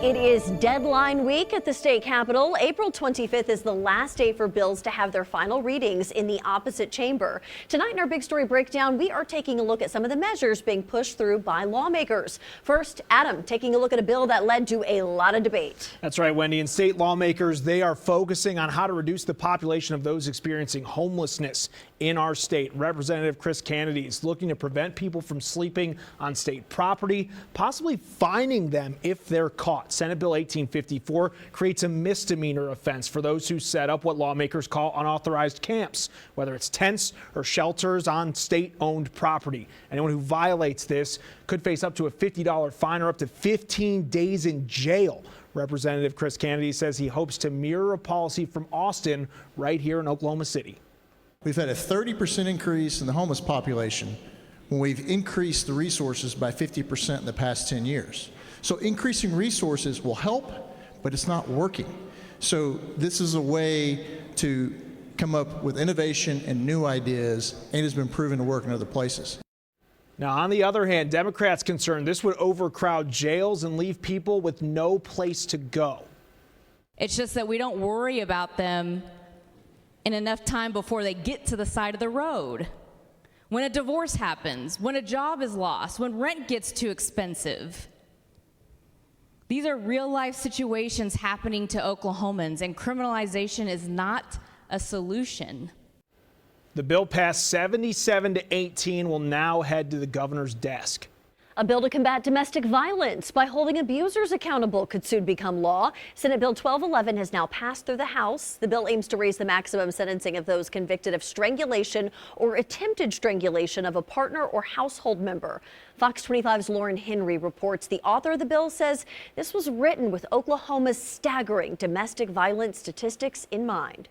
It is deadline week at the state capitol. April 25th is the last day for bills to have their final readings in the opposite chamber. Tonight in our big story breakdown, we are taking a look at some of the measures being pushed through by lawmakers. First, Adam, taking a look at a bill that led to a lot of debate. That's right, Wendy. And state lawmakers, they are focusing on how to reduce the population of those experiencing homelessness in our state. Representative Chris Kennedy is looking to prevent people from sleeping on state property, possibly fining them if they're caught. Senate Bill 1854 creates a misdemeanor offense for those who set up what lawmakers call unauthorized camps, whether it's tents or shelters on state-owned property. Anyone who violates this could face up to a $50 fine or up to 15 days in jail. Representative Chris Kennedy says he hopes to mirror a policy from Austin right here in Oklahoma City. We've had a 30% increase in the homeless population when we've increased the resources by 50% in the past 10 years. So increasing resources will help, but it's not working. So this is a way to come up with innovation and new ideas, and has been proven to work in other places. Now, on the other hand, Democrats concerned this would overcrowd jails and leave people with no place to go. It's just that we don't worry about them in enough time before they get to the side of the road. When a divorce happens, when a job is lost, when rent gets too expensive. These are real life situations happening to Oklahomans, and criminalization is not a solution. The bill passed 77 to 18, will now head to the governor's desk. A bill to combat domestic violence by holding abusers accountable could soon become law. Senate Bill 1211 has now passed through the House. The bill aims to raise the maximum sentencing of those convicted of strangulation or attempted strangulation of a partner or household member. Fox 25's Lauren Henry reports the author of the bill says this was written with Oklahoma's staggering domestic violence statistics in mind.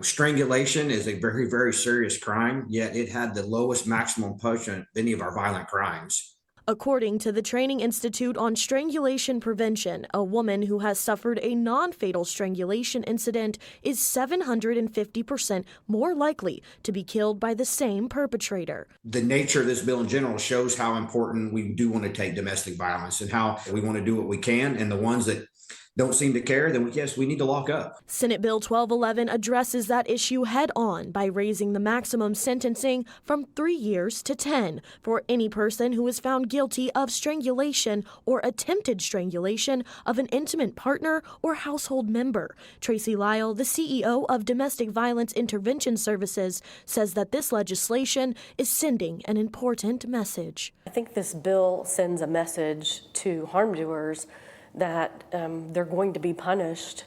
Strangulation is a very, very serious crime, yet it had the lowest maximum punishment of any of our violent crimes. According to the Training Institute on Strangulation Prevention, a woman who has suffered a non-fatal strangulation incident is 750% more likely to be killed by the same perpetrator. The nature of this bill in general shows how important we do want to take domestic violence and how we want to do what we can, and the ones that don't seem to care, then yes, we need to lock up. Senate Bill 1211 addresses that issue head on by raising the maximum sentencing from 3 years to 10 for any person who is found guilty of strangulation or attempted strangulation of an intimate partner or household member. Tracy Lyle, the CEO of Domestic Violence Intervention Services, says that this legislation is sending an important message. I think this bill sends a message to harm doers that they're going to be punished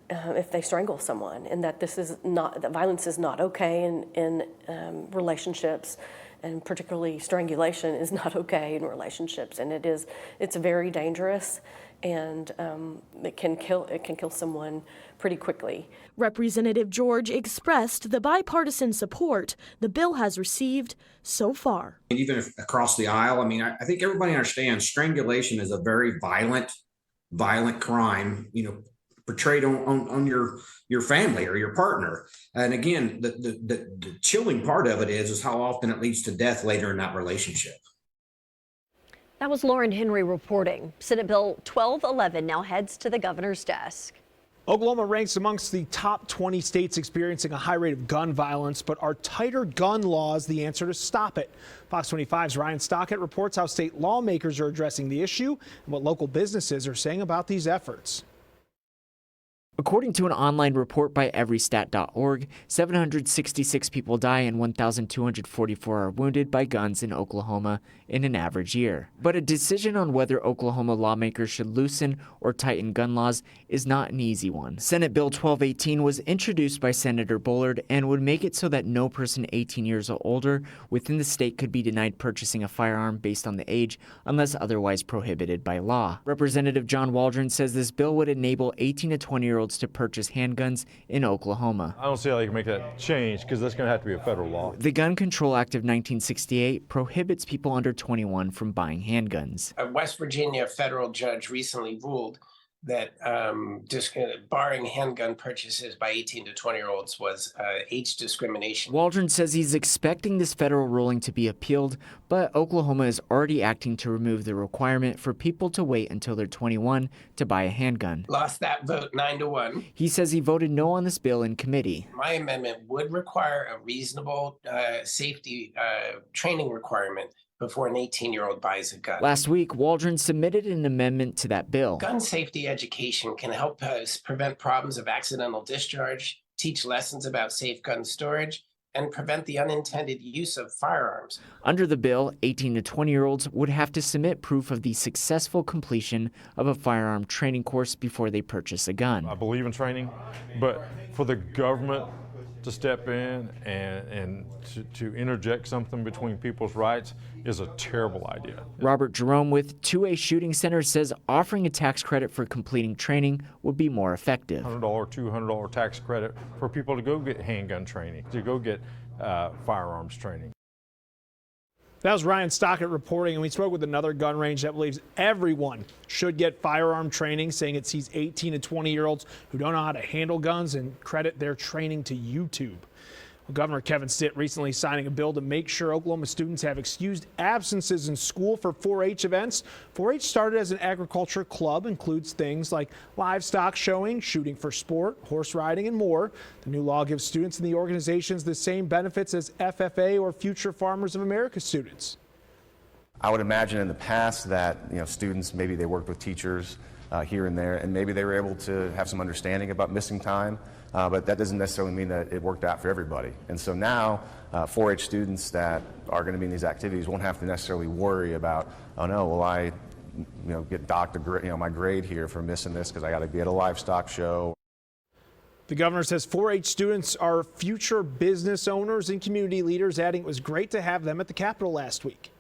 if they strangle someone, and that that violence is not okay in relationships, and particularly strangulation is not okay in relationships, and it's very dangerous, and it can kill someone pretty quickly. Representative George expressed the bipartisan support the bill has received so far. And even if across the aisle, I think everybody understands strangulation is a very violent crime, portrayed on your family or your partner. And again, the chilling part of it is how often it leads to death later in that relationship. That was Lauren Henry reporting. Senate Bill 1211 now heads to the governor's desk. Oklahoma ranks amongst the top 20 states experiencing a high rate of gun violence, but are tighter gun laws the answer to stop it? Fox 25's Ryan Stockett reports how state lawmakers are addressing the issue and what local businesses are saying about these efforts. According to an online report by everystat.org, 766 people die and 1,244 are wounded by guns in Oklahoma in an average year. But a decision on whether Oklahoma lawmakers should loosen or tighten gun laws is not an easy one. Senate Bill 1218 was introduced by Senator Bullard and would make it so that no person 18 years or older within the state could be denied purchasing a firearm based on the age unless otherwise prohibited by law. Representative John Waldron says this bill would enable 18 to 20-year-olds to purchase handguns in Oklahoma. I don't see how you can make that change because that's going to have to be a federal law. The Gun Control Act of 1968 prohibits people under 21 from buying handguns. A West Virginia federal judge recently ruled that just barring handgun purchases by 18 to 20-year-olds was age discrimination. Waldron says he's expecting this federal ruling to be appealed, but Oklahoma is already acting to remove the requirement for people to wait until they're 21 to buy a handgun. Lost that vote 9-1. He says he voted no on this bill in committee. My amendment would require a reasonable safety training requirement before an 18-year-old buys a gun. Last week, Waldron submitted an amendment to that bill. Gun safety education can help us prevent problems of accidental discharge, teach lessons about safe gun storage, and prevent the unintended use of firearms. Under the bill, 18 to 20-year-olds would have to submit proof of the successful completion of a firearm training course before they purchase a gun. I believe in training, but for the government to step in and to interject something between people's rights is a terrible idea. Robert Jerome with 2A Shooting Center says offering a tax credit for completing training would be more effective. $100, $200 tax credit for people to go get handgun training, to go get firearms training. That was Ryan Stockett reporting, and we spoke with another gun range that believes everyone should get firearm training, saying it sees 18 to 20-year-olds who don't know how to handle guns and credit their training to YouTube. Well, Governor Kevin Stitt recently signing a bill to make sure Oklahoma students have excused absences in school for 4-H events. 4-H started as an agriculture club, includes things like livestock showing, shooting for sport, horse riding, and more. The new law gives students in the organizations the same benefits as FFA or Future Farmers of America students. I would imagine in the past that students, maybe they worked with teachers here and there, and maybe they were able to have some understanding about missing time, but that doesn't necessarily mean that it worked out for everybody. And so now 4-H students that are going to be in these activities won't have to necessarily worry about, oh no, will I get docked my grade here for missing this because I got to be at a livestock show. The governor says 4-H students are future business owners and community leaders, adding it was great to have them at the Capitol last week.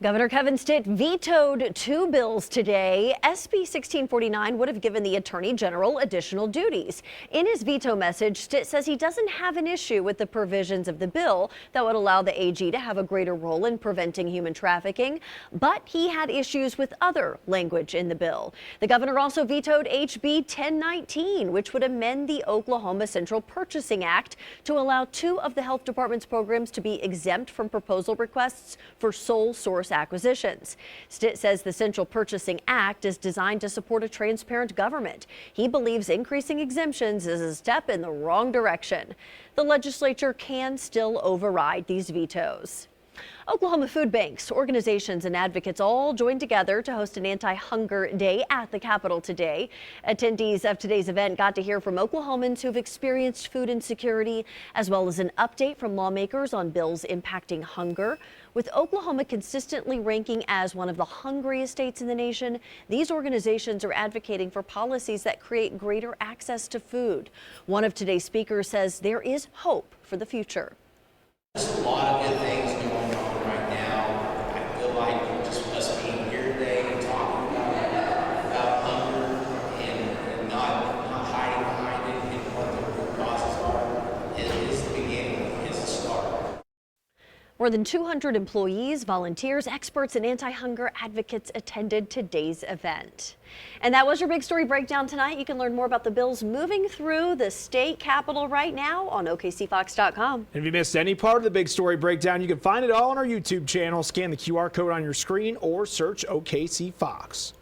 Governor Kevin Stitt vetoed 2 bills today. SB 1649 would have given the Attorney General additional duties. In his veto message, Stitt says he doesn't have an issue with the provisions of the bill that would allow the AG to have a greater role in preventing human trafficking, but he had issues with other language in the bill. The governor also vetoed HB 1019, which would amend the Oklahoma Central Purchasing Act to allow 2 of the health department's programs to be exempt from proposal requests for sole source acquisitions. Stitt says the Central Purchasing Act is designed to support a transparent government. He believes increasing exemptions is a step in the wrong direction. The legislature can still override these vetoes. Oklahoma food banks, organizations, and advocates all joined together to host an anti-hunger day at the Capitol today. Attendees of today's event got to hear from Oklahomans who've experienced food insecurity, as well as an update from lawmakers on bills impacting hunger. With Oklahoma consistently ranking as one of the hungriest states in the nation, these organizations are advocating for policies that create greater access to food. One of today's speakers says there is hope for the future. There's a lot of good things going on right now. I feel like just us being here today and talking about hunger and not hiding behind it and what the root causes are is the beginning, is the start. More than 200 employees, volunteers, experts, and anti-hunger advocates attended today's event. And that was your Big Story Breakdown tonight. You can learn more about the bills moving through the state capitol right now on OKCFox.com. And if you missed any part of the Big Story Breakdown, you can find it all on our YouTube channel. Scan the QR code on your screen or search OKC Fox.